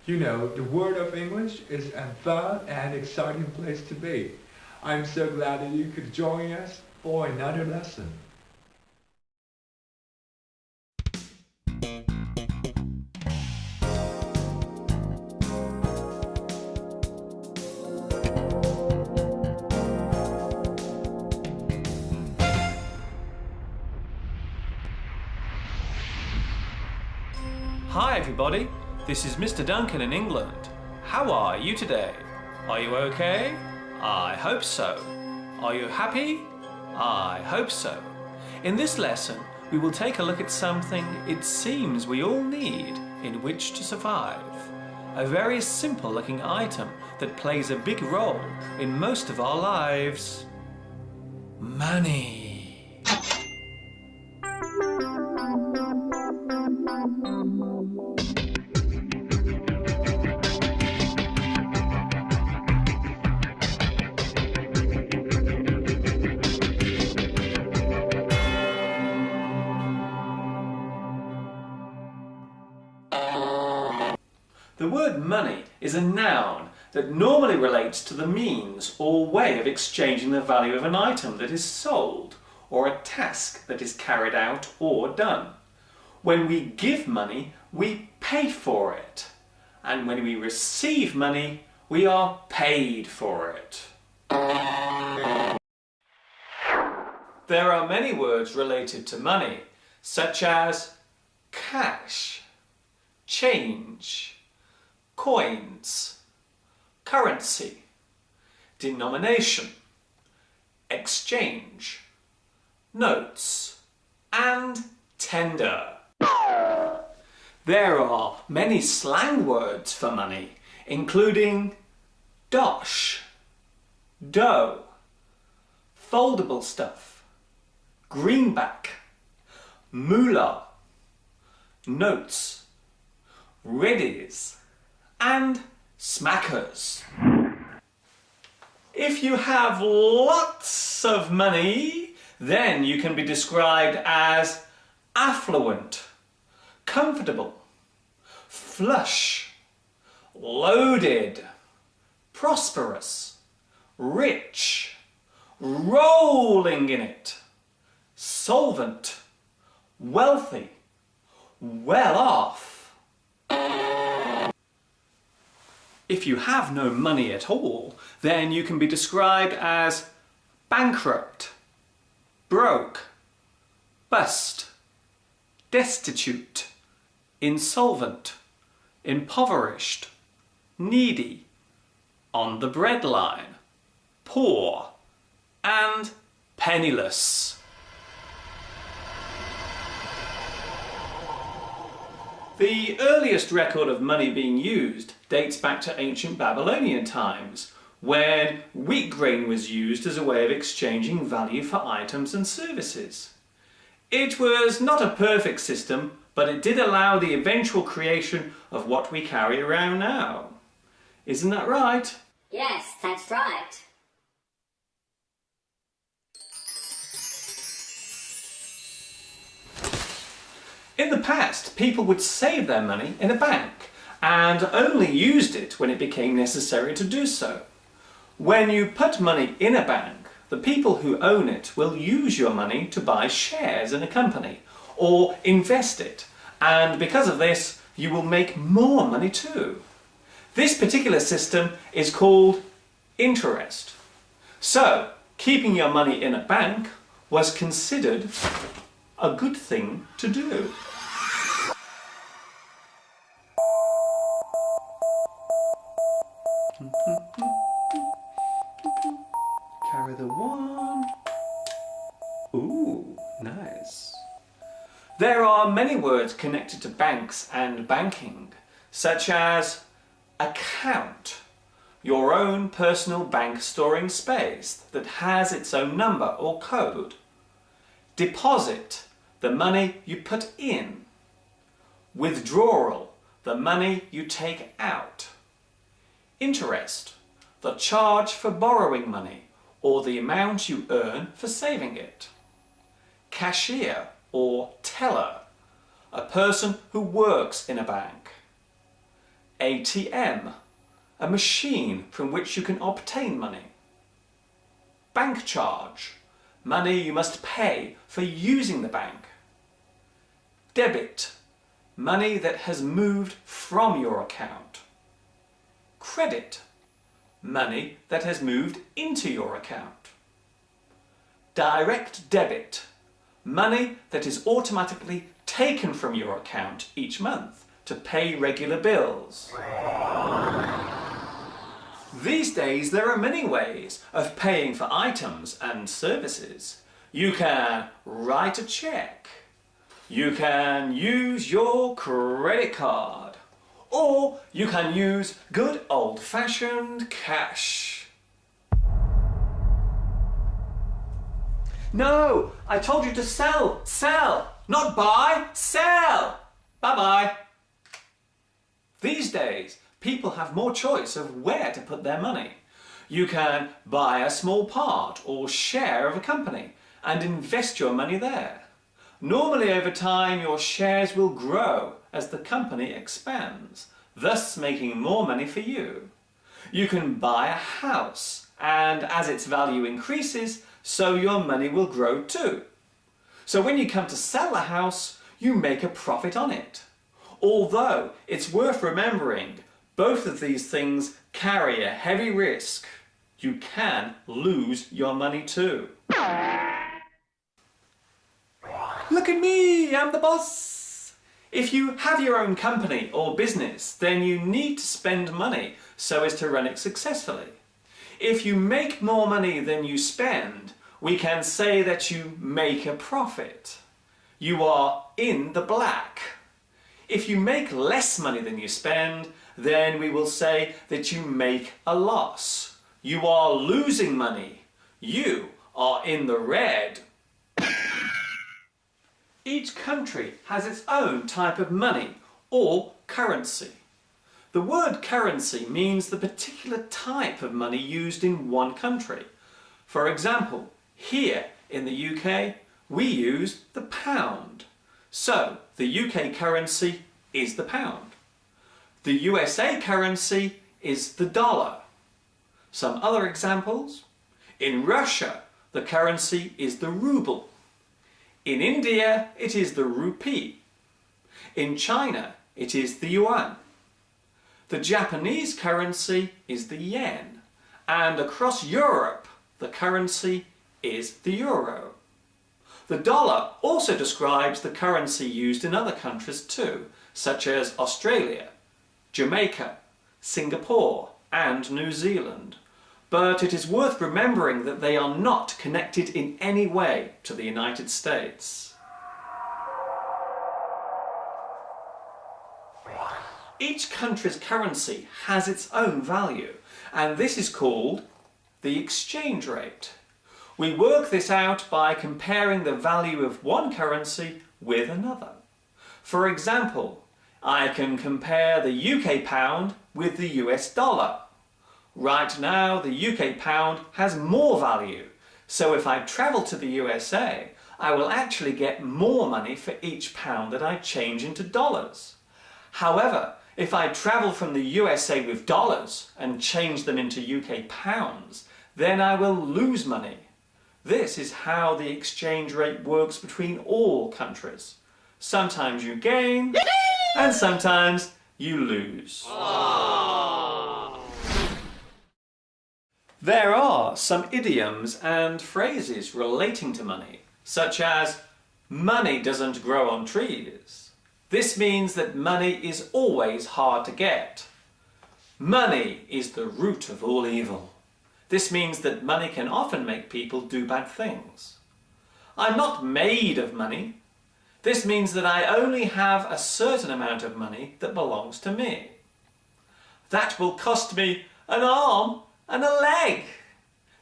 You know, the world of English is a fun and exciting place to be. I'm so glad that you could join us for another lesson. Hi everybody, this is Mr. Duncan in England. How are you today? Are you okay? I hope so. Are you happy? I hope so. In this lesson, we will take a look at something it seems we all need in which to survive. A very simple looking item that plays a big role in most of our lives. Money. The word money is a noun that normally relates to the means or way of exchanging the value of an item that is sold or a task that is carried out or done. When we give money, we pay for it. And when we receive money, we are paid for it. There are many words related to money, such as cash, change, coins, currency, denomination, exchange, notes, and tender. There are many slang words for money, including dosh, dough, foldable stuff, greenback, moolah, notes, readies, and smackers. If you have lots of money, then you can be described as affluent, comfortable, flush, loaded, prosperous, rich, rolling in it, solvent, wealthy, well off. If you have no money at all, then you can be described as bankrupt, broke, bust, destitute, insolvent, impoverished, needy, on the breadline, poor, and penniless. The earliest record of money being used dates back to ancient Babylonian times, when wheat grain was used as a way of exchanging value for items and services. It was not a perfect system, but it did allow the eventual creation of what we carry around now. Isn't that right? Yes, that's right. In the past, people would save their money in a bank and only used it when it became necessary to do so. When you put money in a bank, the people who own it will use your money to buy shares in a company or invest it, and because of this, you will make more money too. This particular system is called interest. So, keeping your money in a bank was considered a good thing to do. Carry the one. Ooh, nice. There are many words connected to banks and banking, such as account, your own personal bank storing space that has its own number or code. Deposit, the money you put in. Withdrawal, the money you take out. Interest, the charge for borrowing money or the amount you earn for saving it. Cashier or teller, a person who works in a bank. ATM, a machine from which you can obtain money. Bank charge, money you must pay for using the bank. Debit, money that has moved from your account. Credit, money that has moved into your account. Direct debit, money that is automatically taken from your account each month to pay regular bills. These days there are many ways of paying for items and services. You can write a check. You can use your credit card. Or you can use good old-fashioned cash. No, I told you to sell, not buy, sell. Bye-bye. These days, people have more choice of where to put their money. You can buy a small part or share of a company and invest your money there. Normally over time your shares will grow as the company expands, thus making more money for you. You can buy a house, and as its value increases, so your money will grow too. So when you come to sell a house, you make a profit on it. Although it's worth remembering, both of these things carry a heavy risk. You can lose your money too. Look at me, I'm the boss! If you have your own company or business, then you need to spend money so as to run it successfully. If you make more money than you spend, we can say that you make a profit. You are in the black. If you make less money than you spend, then we will say that you make a loss. You are losing money. You are in the red. Each country has its own type of money or currency. The word currency means the particular type of money used in one country. For example, here in the UK, we use the pound. So, the UK currency is the pound. The USA currency is the dollar. Some other examples? In Russia, the currency is the ruble. In India, it is the rupee. In China, it is the yuan. The Japanese currency is the yen. And across Europe, the currency is the euro. The dollar also describes the currency used in other countries too, such as Australia, Jamaica, Singapore, and New Zealand. But it is worth remembering that they are not connected in any way to the United States. Each country's currency has its own value, and this is called the exchange rate. We work this out by comparing the value of one currency with another. For example, I can compare the UK pound with the US dollar. Right now, the UK pound has more value, so if I travel to the USA, I will actually get more money for each pound that I change into dollars. However, if I travel from the USA with dollars and change them into UK pounds, then I will lose money. This is how the exchange rate works between all countries. Sometimes you gain, and sometimes you lose. There are some idioms and phrases relating to money, such as, money doesn't grow on trees. This means that money is always hard to get. Money is the root of all evil. This means that money can often make people do bad things. I'm not made of money. This means that I only have a certain amount of money that belongs to me. That will cost me an arm and a leg.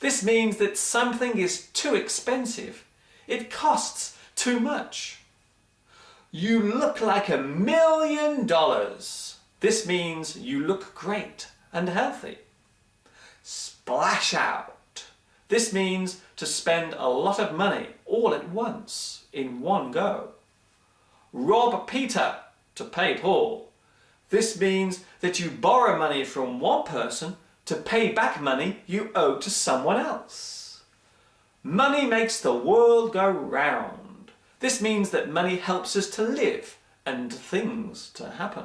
This means that something is too expensive. It costs too much. You look like $1 million. This means you look great and healthy. Splash out. This means to spend a lot of money all at once, in one go. Rob Peter to pay Paul. This means that you borrow money from one person to pay back money you owe to someone else. Money makes the world go round. This means that money helps us to live and things to happen.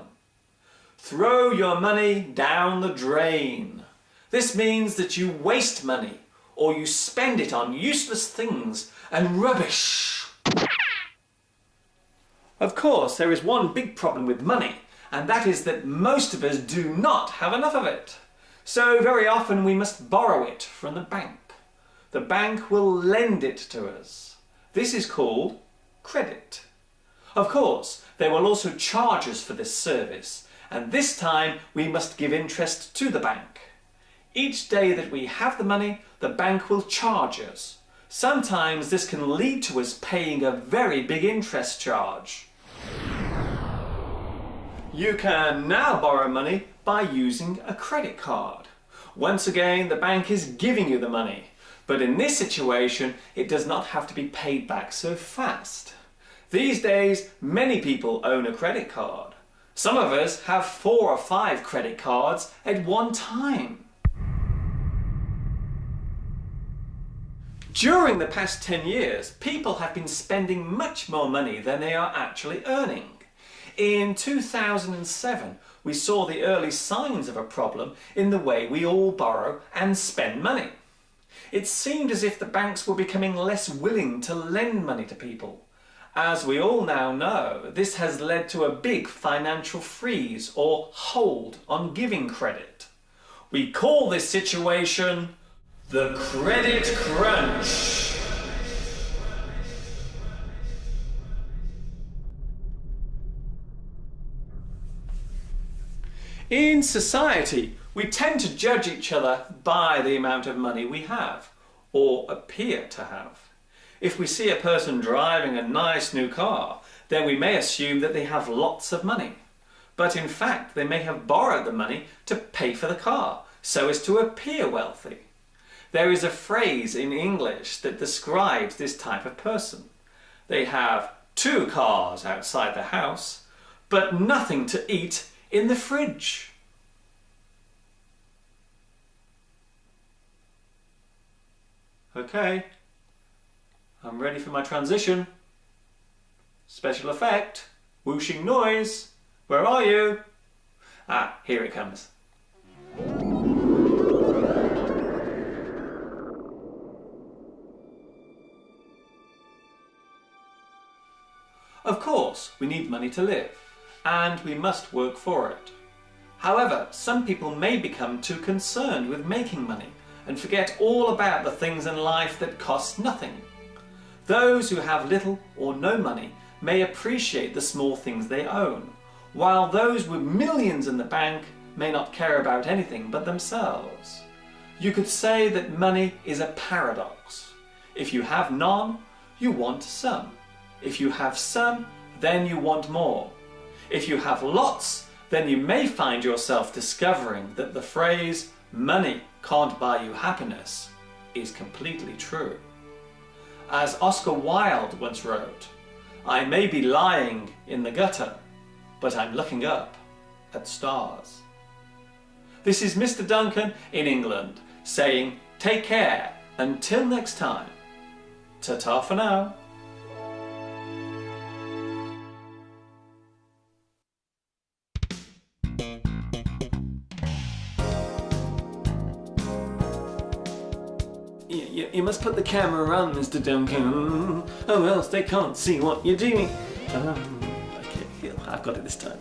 Throw your money down the drain. This means that you waste money or you spend it on useless things and rubbish. Of course, there is one big problem with money, and that is that most of us do not have enough of it. So very often we must borrow it from the bank. The bank will lend it to us. This is called credit. Of course, they will also charge us for this service, and this time we must give interest to the bank. Each day that we have the money, the bank will charge us. Sometimes this can lead to us paying a very big interest charge. You can now borrow money by using a credit card. Once again, the bank is giving you the money, but in this situation, it does not have to be paid back so fast. These days, many people own a credit card. Some of us have 4 or 5 credit cards at one time. During the past 10 years, people have been spending much more money than they are actually earning. In 2007, we saw the early signs of a problem in the way we all borrow and spend money. It seemed as if the banks were becoming less willing to lend money to people. As we all now know, this has led to a big financial freeze or hold on giving credit. We call this situation the credit crunch. In society, we tend to judge each other by the amount of money we have, or appear to have. If we see a person driving a nice new car, then we may assume that they have lots of money. But in fact, they may have borrowed the money to pay for the car, so as to appear wealthy. There is a phrase in English that describes this type of person. They have 2 cars outside the house, but nothing to eat in the fridge. Okay, I'm ready for my transition. Special effect, whooshing noise. Where are you? Ah, here it comes. Of course, we need money to live, and we must work for it. However, some people may become too concerned with making money and forget all about the things in life that cost nothing. Those who have little or no money may appreciate the small things they own, while those with millions in the bank may not care about anything but themselves. You could say that money is a paradox. If you have none, you want some. If you have some, then you want more. If you have lots, then you may find yourself discovering that the phrase, "money can't buy you happiness," is completely true. As Oscar Wilde once wrote, "I may be lying in the gutter, but I'm looking up at stars." This is Mr. Duncan in England saying, take care until next time. Ta-ta for now. You must put the camera on, Mr. Duncan, or else they can't see what you're doing. Okay, I've got it this time.